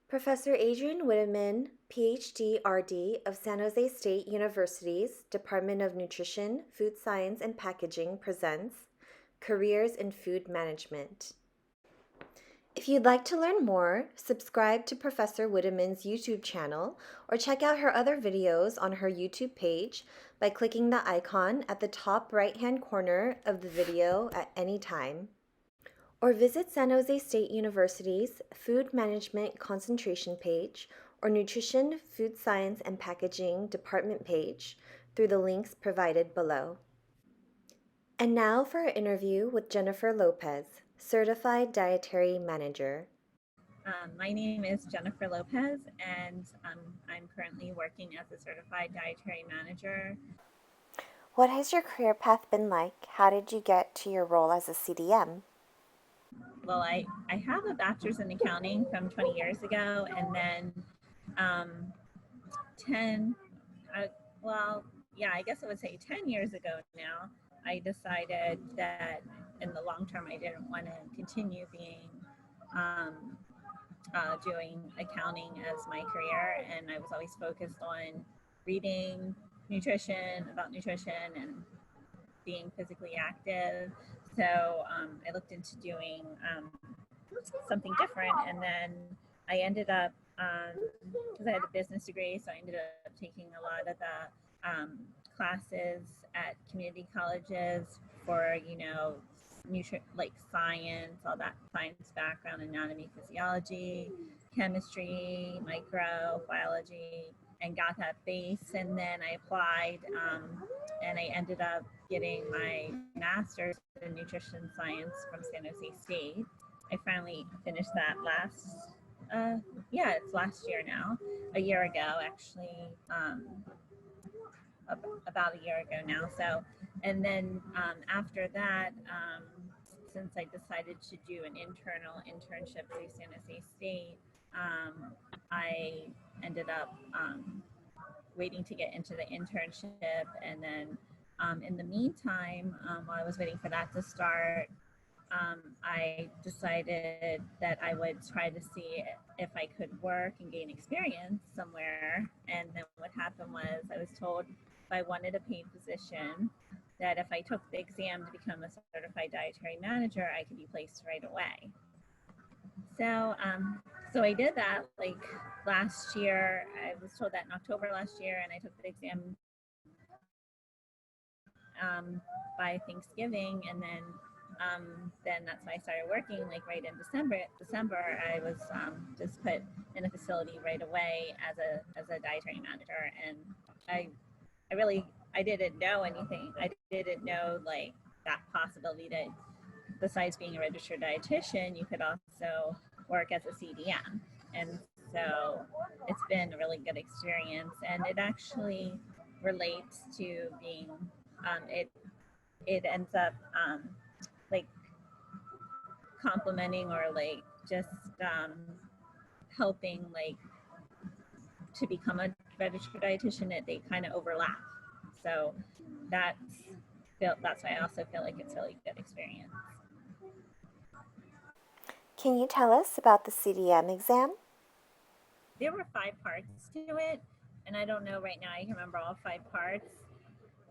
Professor Adrian Whitteman, PhD RD of San Jose State University's Department of Nutrition, Food Science, and Packaging presents Careers in Food Management. If you'd like to learn more, subscribe to Professor Whitteman's YouTube channel or check out her other videos on her YouTube page by clicking the icon at the top right-hand corner of the video at any time. Or visit San Jose State University's Food Management Concentration page or Nutrition, Food Science, and Packaging Department page through the links provided below. And now for our interview with Jennifer Lopez, Certified Dietary Manager. My name is Jennifer Lopez, and I'm currently working as a certified dietary manager. What has your career path been like? How did you get to your role as a CDM? Well, I have a bachelor's in accounting from 20 years ago, and then 10, I guess I would say 10 years ago now, I decided that in the long term, I didn't want to continue being doing accounting as my career, and I was always focused on reading about nutrition and being physically active. So I looked into doing something different, and then I ended up, because I had a business degree, so I ended up taking a lot of the classes at community colleges for, like science, all that science background, anatomy, physiology, chemistry, microbiology, and got that base. And then I applied, and I ended up getting my master's in nutrition science from San Jose State. I finally finished that it's last year now, a year ago actually, about a year ago now. So, and then after that, since I decided to do an internal internship through San Jose State, I ended up waiting to get into the internship. And then in the meantime, while I was waiting for that to start, I decided that I would try to see if I could work and gain experience somewhere. And then what happened was I was told if I wanted a paid position, that if I took the exam to become a certified dietary manager, I could be placed right away. So, so I did that like last year. I was told that in October last year, and I took the exam by Thanksgiving, and then that's when I started working, like right in December, I was just put in a facility right away as a dietary manager, and I didn't know anything. I didn't know like that possibility that besides being a registered dietitian, you could also work as a CDM, and so it's been a really good experience, and it actually relates to being it ends up like complementing or like just helping like to become a registered dietitian. That they kind of overlap, so that's why I also feel like it's a really good experience. Can you tell us about the CDM exam? There were 5 parts to it, and I don't know right now I can remember all 5 parts.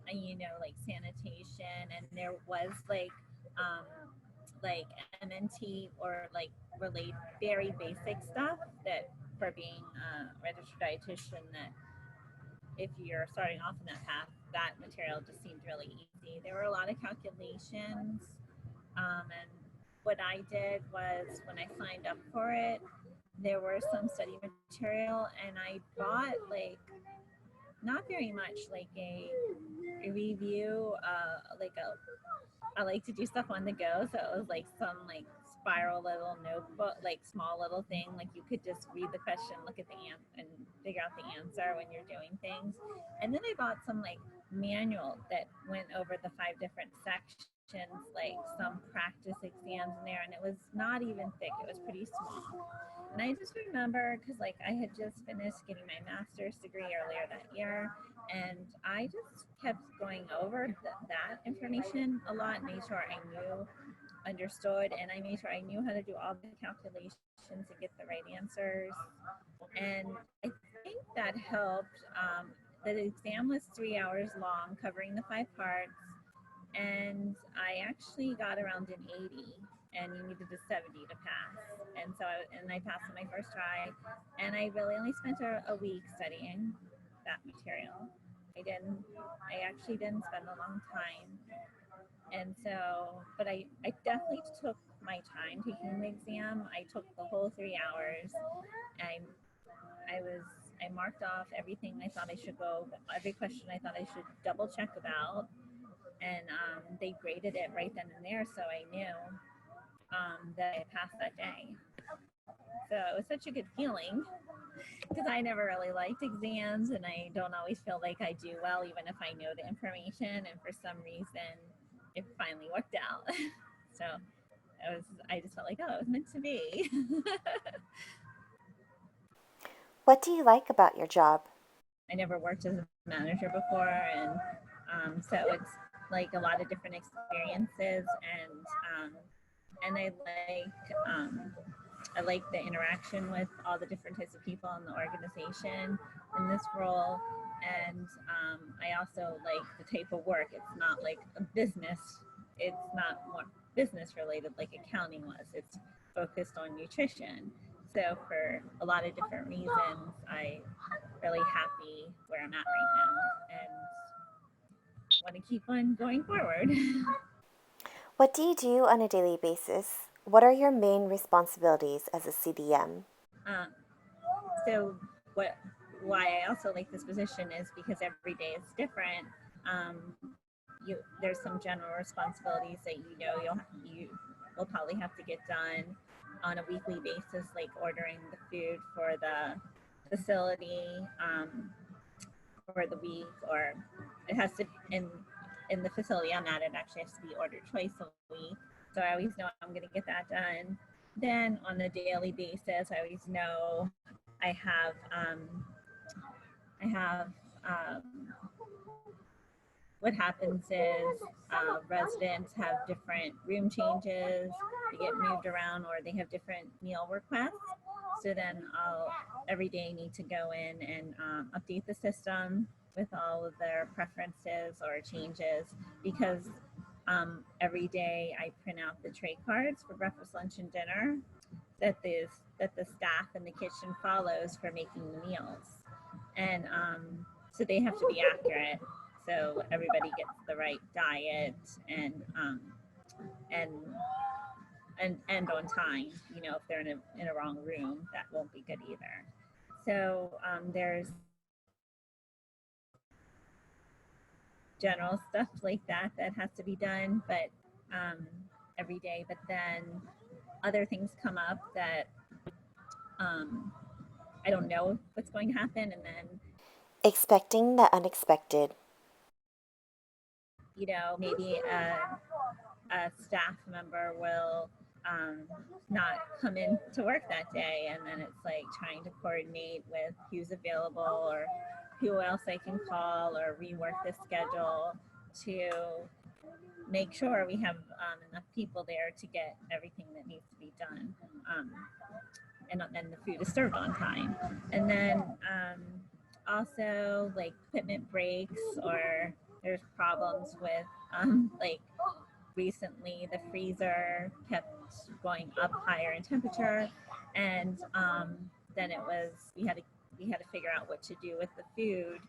And like sanitation, and there was like MNT or like really very basic stuff that for being a registered dietitian, that if you're starting off in that path, that material just seemed really easy. There were a lot of calculations, and what I did was when I signed up for it, there were some study material, and I bought like not very much, like a review, I like to do stuff on the go, so it was like some like spiral little notebook, like small little thing, like you could just read the question, look at the answer, and figure out the answer when you're doing things. And then I bought some like manual that went over the 5 different sections, like some practice exams in there, and it was not even thick, it was pretty small. And I just remember because like I had just finished getting my master's degree earlier that year, and I just kept going over that information a lot, made sure I knew understood, and I made sure I knew how to do all the calculations and get the right answers. And I think that helped. The exam was 3 hours long, covering the 5 parts, and I actually got around an 80, and you needed a 70 to pass. And so, I passed on my first try, and I really only spent a week studying that material. I actually didn't spend a long time. And so, but I definitely took my time taking the exam. I took the whole 3 hours. I I marked off everything I thought I should go, every question I thought I should double check about, and they graded it right then and there, so I knew that I passed that day. So it was such a good feeling because I never really liked exams, and I don't always feel like I do well, even if I know the information. And for some reason, it finally worked out. So I just felt like, oh, it was meant to be. What do you like about your job? I never worked as a manager before, and so it's like a lot of different experiences, and I like the interaction with all the different types of people in the organization in this role, and I also like the type of work. It's not like a business. It's not more business related like accounting was. It's focused on nutrition. So for a lot of different reasons, I really happy where I'm at right now and want to keep on going forward. What do you do on a daily basis? What are your main responsibilities as a CDM? um, so what why I also like this position is because every day is different. There's some general responsibilities that you will probably have to get done on a weekly basis, like ordering the food for the facility for the week, or it has to in the facility I'm at. It actually has to be ordered twice a week, so I always know I'm going to get that done. Then on a daily basis, I always know I have I have what happens is residents have different room changes, they get moved around, or they have different meal requests. So then I'll every day need to go in and update the system with all of their preferences or changes, because every day I print out the tray cards for breakfast, lunch, and dinner that the staff in the kitchen follows for making the meals, and so they have to be accurate. So everybody gets the right diet and and on time. You know, if they're in a wrong room, that won't be good either. So there's general stuff like that has to be done, but um, every day. But then other things come up that um, I don't know what's going to happen, and then Expecting the unexpected. maybe a staff member will um, not come in to work that day, and then it's like trying to coordinate with who's available or who else I can call or rework the schedule to make sure we have enough people there to get everything that needs to be done. And then the food is served on time. And then also like equipment breaks, or there's problems with like recently the freezer kept going up higher in temperature, and then we had to figure out what to do with the food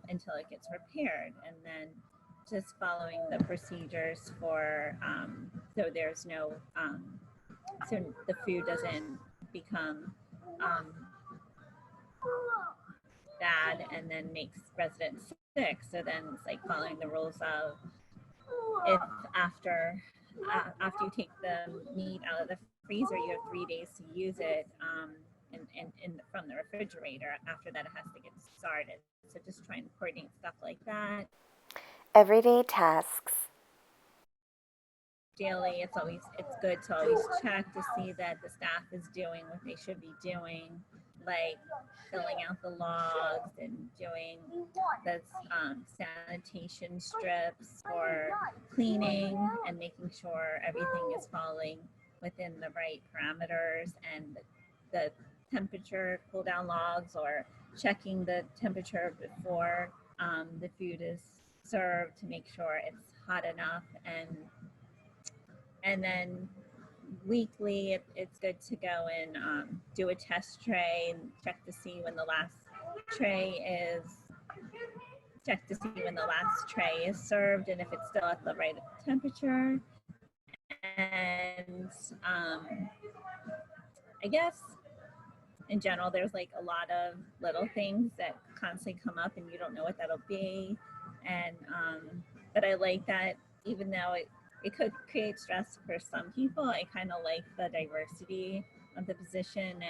until it gets repaired, and then just following the procedures for so there's no so the food doesn't become um, bad and then makes residents sick. So then it's like following the rules of if after you take the meat out of the freezer, you have 3 days to use it from the refrigerator. After that, it has to get started. So just trying to coordinate stuff like that. Everyday tasks. Daily, it's good to always check to see that the staff is doing what they should be doing. like filling out the logs and doing the sanitation strips for cleaning and making sure everything is falling within the right parameters, and the temperature cool down logs, or checking the temperature before the food is served to make sure it's hot enough, and then weekly it's good to go and do a test tray and check to see when the last tray is served, and if it's still at the right temperature. And I guess in general there's like a lot of little things that constantly come up and you don't know what that'll be, and but I like that, even though it could create stress for some people, I kind of like the diversity of the position,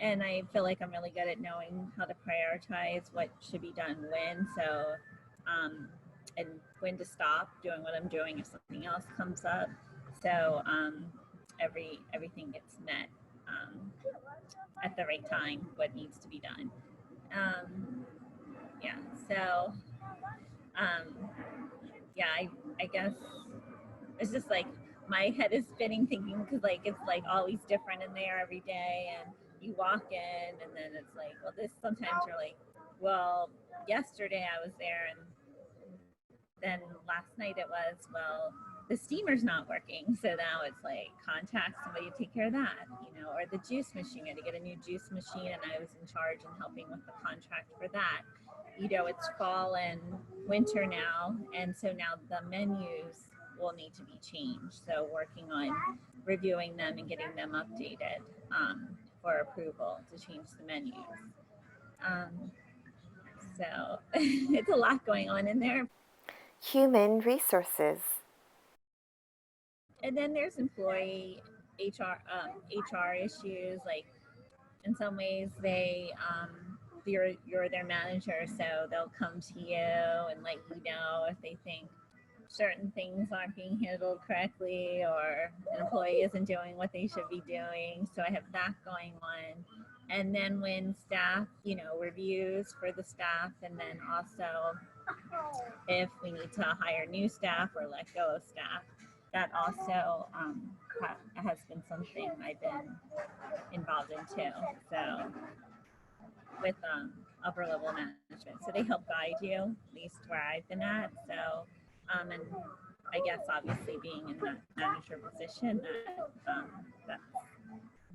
and I feel like I'm really good at knowing how to prioritize what should be done when, so and when to stop doing what I'm doing if something else comes up, so everything gets met at the right time, what needs to be done. Um, yeah, so um, yeah, I guess it's just like my head is spinning thinking, because like it's like always different in there every day, and you walk in and then it's like, well, this, sometimes you're like, well, yesterday I was there, and then last night it was, well, the steamer's not working, so now it's like contact somebody to take care of that, or the juice machine. I had to get a new juice machine, and I was in charge and helping with the contract for that. It's fall and winter now, and so now the menus will need to be changed, so working on reviewing them and getting them updated for approval to change the menus. So it's a lot going on in there. Human resources. And then there's employee HR issues. Like in some ways, you're their manager, so they'll come to you and let you know if they think certain things aren't being handled correctly, or an employee isn't doing what they should be doing. So I have that going on. And then when staff, reviews for the staff, and then also if we need to hire new staff or let go of staff, that also has been something I've been involved in too. So with upper level management, so they help guide you, at least where I've been at. So and I guess obviously being in that manager position, that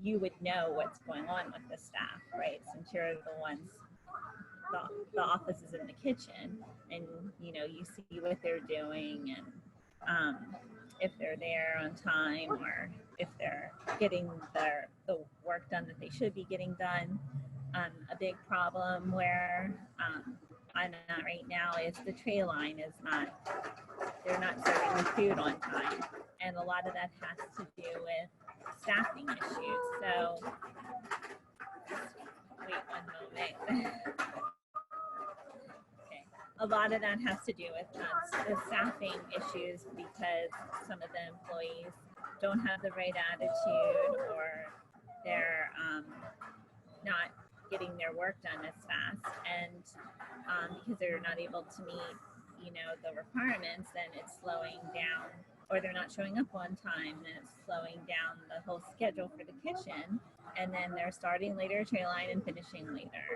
you would know what's going on with the staff, right? Since you're the ones, the office is in the kitchen, and you see what they're doing, and if they're there on time, or if they're getting the work done that they should be getting done. A big problem where I'm at right now is the tray line is not, they're not serving the food on time, and a lot of that has to do with staffing issues. So wait one moment. A lot of that has to do with the staffing issues, because some of the employees don't have the right attitude, or they're not getting their work done as fast, and because they're not able to meet the requirements, then it's slowing down, or they're not showing up on time, then it's slowing down the whole schedule for the kitchen, and then they're starting later tray line and finishing later,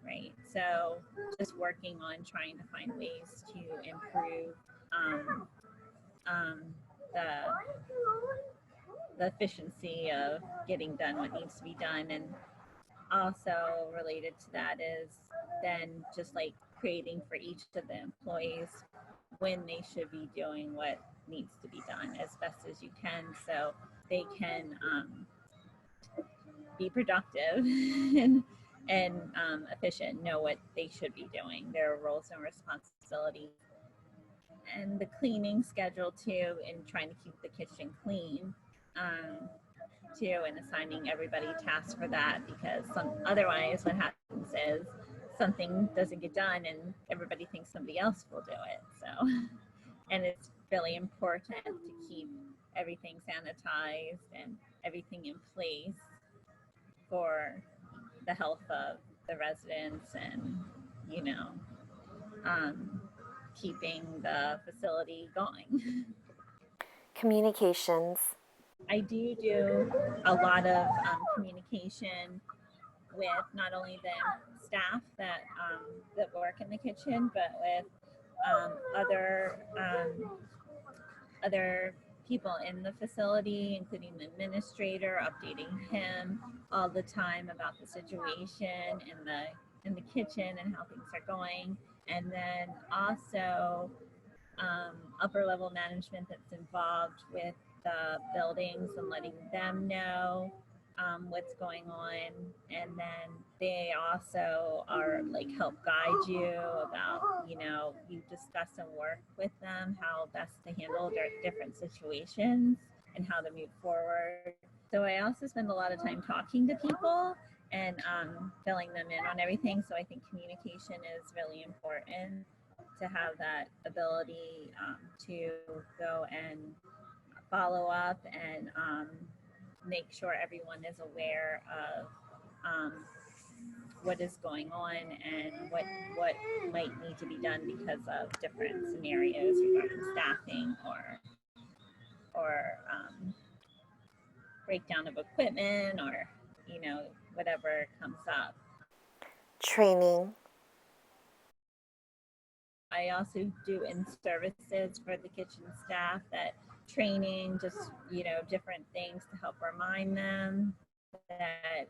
right? So just working on trying to find ways to improve the efficiency of getting done what needs to be done. And also related to that is then just like creating for each of the employees when they should be doing what needs to be done as best as you can, so they can be productive and efficient, know what they should be doing, their roles and responsibilities. And the cleaning schedule too, and trying to keep the kitchen clean too, and assigning everybody tasks for that, because otherwise what happens is something doesn't get done and everybody thinks somebody else will do it. So, and it's really important to keep everything sanitized and everything in place for the health of the residents and, you know, um, keeping the facility going. Communications. I do a lot of communication with not only the staff that work in the kitchen, but with other people in the facility, including the administrator, updating him all the time about the situation in the kitchen and how things are going, and then also upper level management that's involved with the buildings and letting them know what's going on. And then they also are like help guide you about, you know, you discuss and work with them how best to handle their different situations and how to move forward. So I also spend a lot of time talking to people and filling them in on everything. So I think communication is really important to have that ability to go and follow up and make sure everyone is aware of um, what is going on and what might need to be done because of different scenarios regarding staffing or breakdown of equipment or, you know, whatever comes up. Training. I also do in services for the kitchen staff that training, just, you know, different things to help remind them that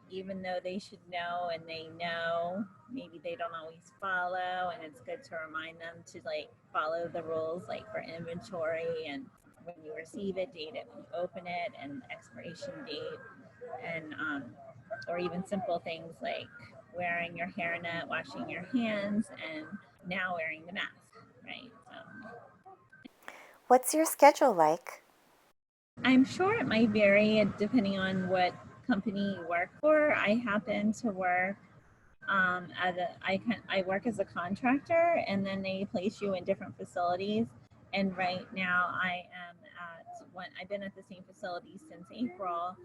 even though they should know and they know, maybe they don't always follow. And it's good to remind them to like follow the rules, like for inventory and when you receive it, date it when you open it, and expiration date, and or even simple things like wearing your hairnet, washing your hands, and now wearing the mask, right? What's your schedule like? I'm sure it might vary depending on what company you work for. I happen to work I work as a contractor, and then they place you in different facilities. And right now, I am at one. I've been at the same facility since April,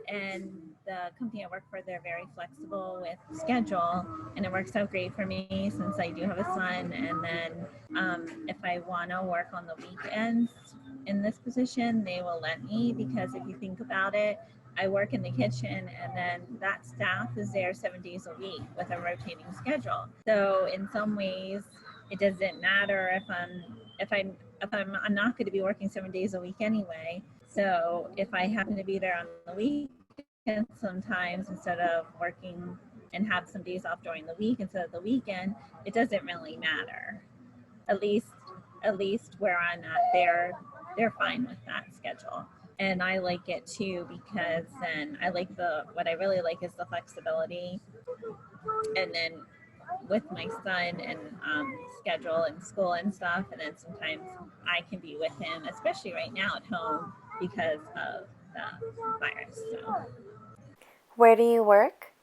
and the company I work for, they're very flexible with schedule, and it works out great for me since I do have a son. And then if I want to work on the weekends in this position, they will let me, because if you think about it, I work in the kitchen, and then that staff is there 7 days a week with a rotating schedule. So in some ways, it doesn't matter if I'm not going to be working 7 days a week anyway. So if I happen to be there on the weekend sometimes instead of working and have some days off during the week instead of the weekend, it doesn't really matter. At least where I'm at, they're fine with that schedule. And I like it too, because then I like what I really like is the flexibility. And then with my son and schedule and school and stuff, and then sometimes I can be with him, especially right now at home because of the virus. So. Where do you work?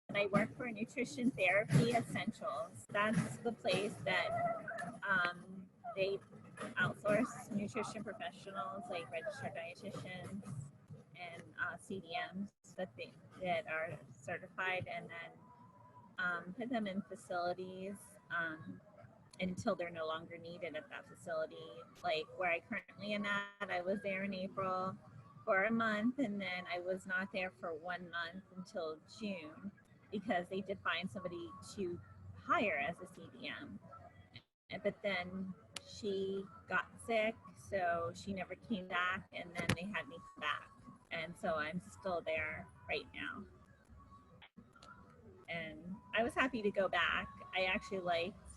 And I work for Nutrition Therapy Essentials. That's the place that they outsource nutrition professionals like registered dietitians and CDMs that are certified, and then put them in facilities until they're no longer needed at that facility. Like where I currently am at, I was there in April for a month, and then I was not there for 1 month until June because they did find somebody to hire as a CDM. But then she got sick, so she never came back, and then they had me come back. And so I'm still there right now. And I was happy to go back. I actually liked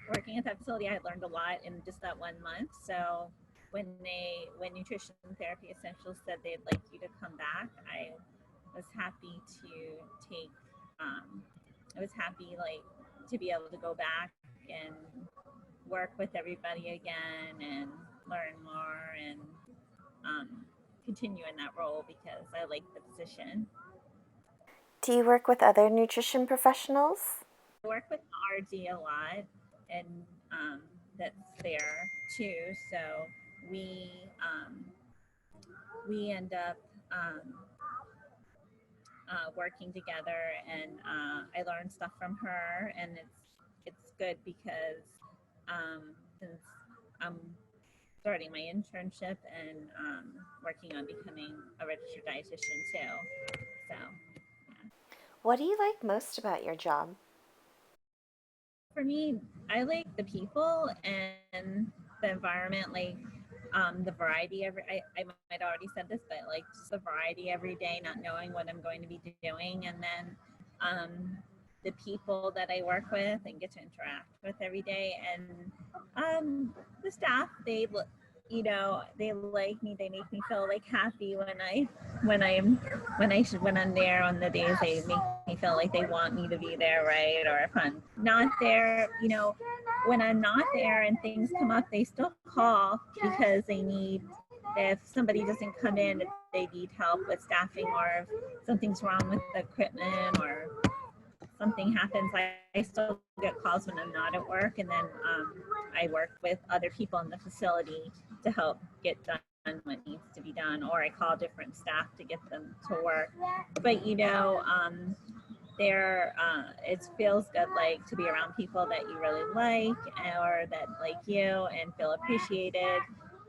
working at that facility. I learned a lot in just that 1 month. So when Nutrition Therapy Essentials said they'd like you to come back, I was happy to take. I was happy to be able to go back and work with everybody again and learn more and continue in that role because I like the position. Do you work with other nutrition professionals? I work with RD a lot, and that's there too. So we end up working together, and I learned stuff from her, and it's good because since I'm starting my internship and working on becoming a registered dietitian too. So What do you like most about your job? for me, I like the people and the environment, like the variety. I might already said this, but like just the variety every day, not knowing what I'm going to be doing, and then the people that I work with and get to interact with every day, and the staff. They like me. They make me feel like happy when I'm when I'm there on the days they make me feel like they want me to be there, right? Or if I'm not there, when I'm not there and things come up, they still call because if somebody doesn't come in, if they need help with staffing or if something's wrong with the equipment or something happens, I still get calls when I'm not at work. And then I work with other people in the facility to help get done what needs to be done, or I call different staff to get them to work. But it feels good, like to be around people that you really like or that like you and feel appreciated.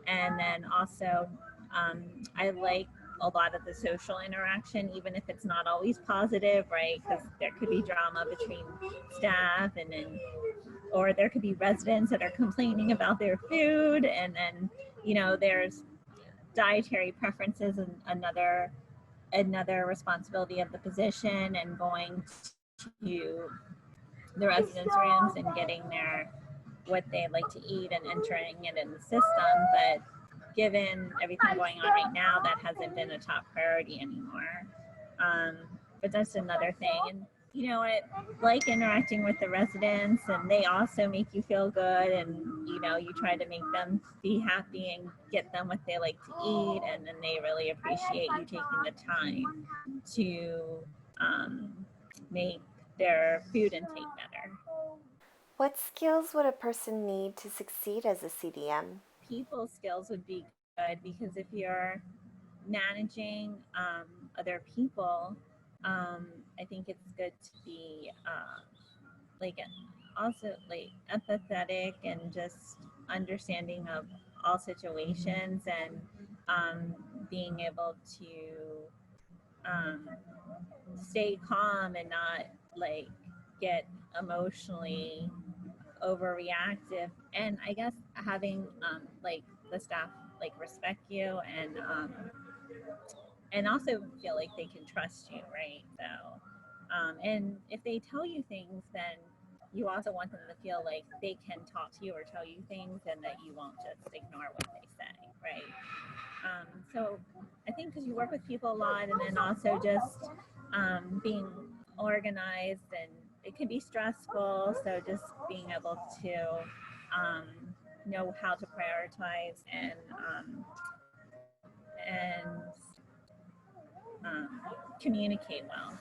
And then also I like a lot of the social interaction, even if it's not always positive, right? Because there could be drama between staff, and then or there could be residents that are complaining about their food, and then there's dietary preferences and another responsibility of the position, and going to the residents' rooms and getting their what they like to eat and entering it in the system. But given everything going on right now, that hasn't been a top priority anymore. Um, but that's another thing. And I like interacting with the residents, and they also make you feel good, and you try to make them be happy and get them what they like to eat, and then they really appreciate you taking the time to make their food intake better. What skills would a person need to succeed as a CDM? People skills would be good, because if you're managing other people, I think it's good to be like also like empathetic and just understanding of all situations, and being able to um, stay calm and not like get emotionally overreactive. And I guess having like the staff like respect you, and also feel like they can trust you, right? So and if they tell you things, then you also want them to feel like they can talk to you or tell you things, and that you won't just ignore what they say, right? So I think because you work with people a lot, and then also just being organized, and it can be stressful. So just being able to um, know how to prioritize and communicate well.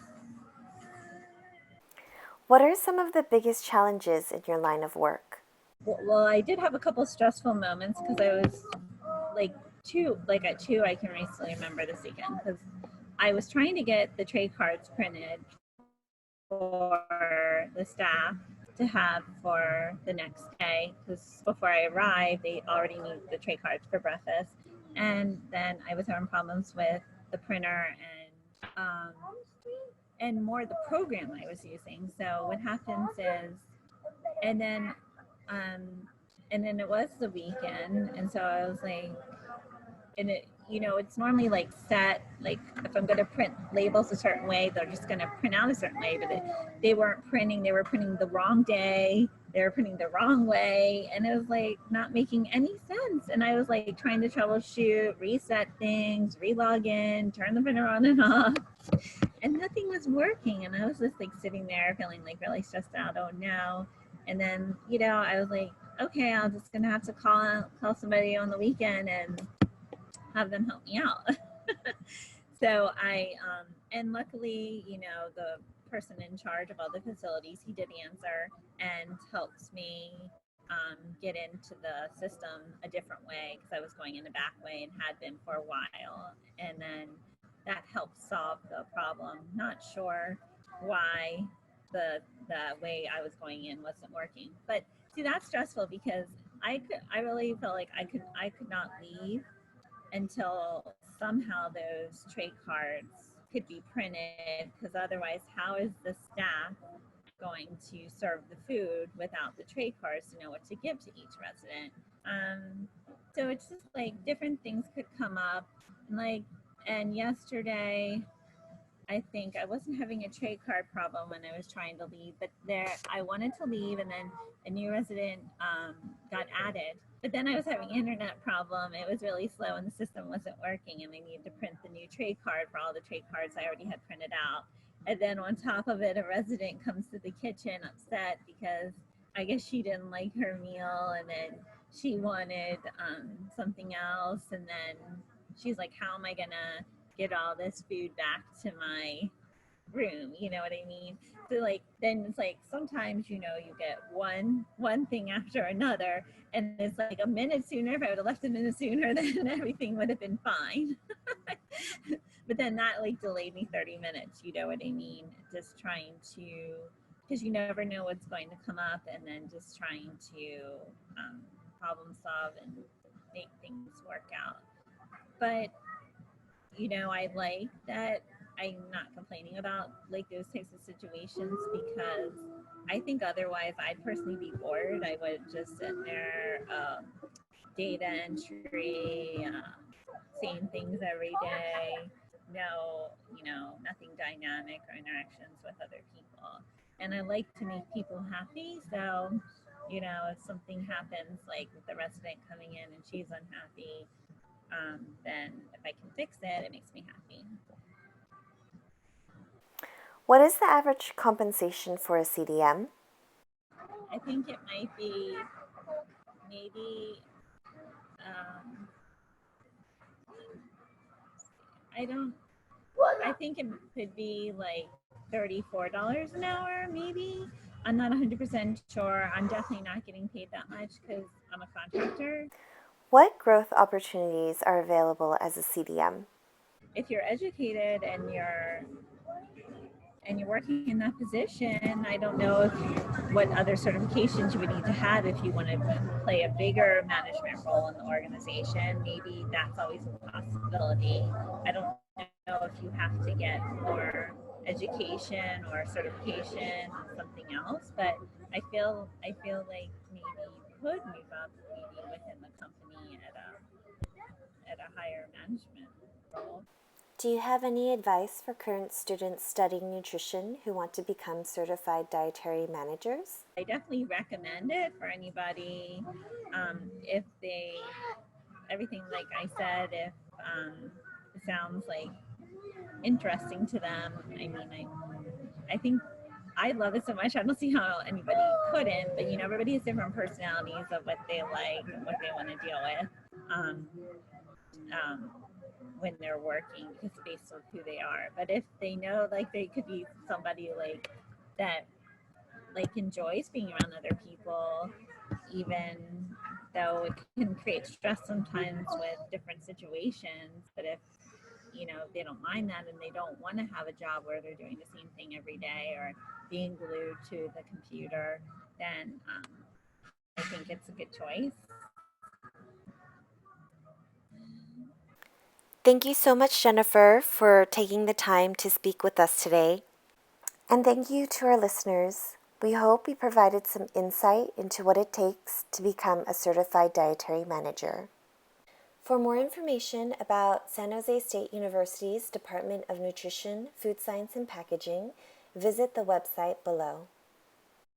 What are some of the biggest challenges in your line of work? Well, I did have a couple stressful moments because I was like at two. I can recently remember this weekend because I was trying to get the trade cards printed for the staff to have for the next day, because before I arrived, they already need the tray cards for breakfast. And then I was having problems with the printer and more the program I was using. So what happens is, and then um, and then it was the weekend, and so I was like, and it's normally like set, like if I'm going to print labels a certain way, they're just going to print out a certain way. But they weren't printing, they were printing the wrong day, they were printing the wrong way, and it was like not making any sense. And I was like trying to troubleshoot, reset things, relog in, turn the printer on and off, and nothing was working. And I was just like sitting there feeling like really stressed out. Oh no. And then I was like, okay, I'm just gonna have to call somebody on the weekend and have them help me out. So and luckily, the person in charge of all the facilities, he did answer and helped me get into the system a different way, because I was going in the back way and had been for a while. And then that helped solve the problem. Not sure why the way I was going in wasn't working. But see, that's stressful because I really felt like I could not leave until somehow those trade cards could be printed, because otherwise how is the staff going to serve the food without the tray cards to know what to give to each resident? Um, so it's just like different things could come up, and yesterday I think I wasn't having a tray card problem when I was trying to leave, but there I wanted to leave, and then a new resident got added. But then I was having an internet problem. It was really slow, and the system wasn't working, and I needed to print the new tray card for all the tray cards I already had printed out. And then on top of it, a resident comes to the kitchen upset because I guess she didn't like her meal, and then she wanted something else, and then she's like, "How am I gonna get all this food back to my room?" You know what I mean? So like then it's like sometimes you get one thing after another, and it's like a minute sooner. If I would have left a minute sooner, then everything would have been fine. But then that like delayed me 30 minutes. You know what I mean? Just trying to, because you never know what's going to come up, and then just trying to problem solve and make things work out. But I like that I'm not complaining about like those types of situations, because I think otherwise I'd personally be bored. I would just sit there, data entry, same things every day, nothing dynamic or interactions with other people. And I like to make people happy. So, if something happens, like with the resident coming in and she's unhappy, then if I can fix it, it makes me happy. What is the average compensation for a CDM? I think it might be maybe, um, I don't, I think it could be like $34 an hour, maybe. I'm not 100% sure. I'm definitely not getting paid that much because I'm a contractor. What growth opportunities are available as a CDM? If you're educated and you're working in that position, I don't know what other certifications you would need to have if you want to play a bigger management role in the organization. Maybe that's always a possibility. I don't know if you have to get more education or certification or something else, but I feel like maybe you could move up maybe within the company at a higher management role. Do you have any advice for current students studying nutrition who want to become certified dietary managers? I definitely recommend it for anybody, if they, everything like I said, if it sounds like interesting to them. I mean, I think I love it so much. I don't see how anybody couldn't, but everybody has different personalities of what they like and what they want to deal with. Um, um, when they're working, just based on who they are. But if they know, like, they could be somebody like that, like, enjoys being around other people, even though it can create stress sometimes with different situations. But if they don't mind that, and they don't want to have a job where they're doing the same thing every day or being glued to the computer, then I think it's a good choice. Thank you so much, Jennifer, for taking the time to speak with us today. And thank you to our listeners. We hope we provided some insight into what it takes to become a certified dietary manager. For more information about San Jose State University's Department of Nutrition, Food Science, and Packaging, visit the website below.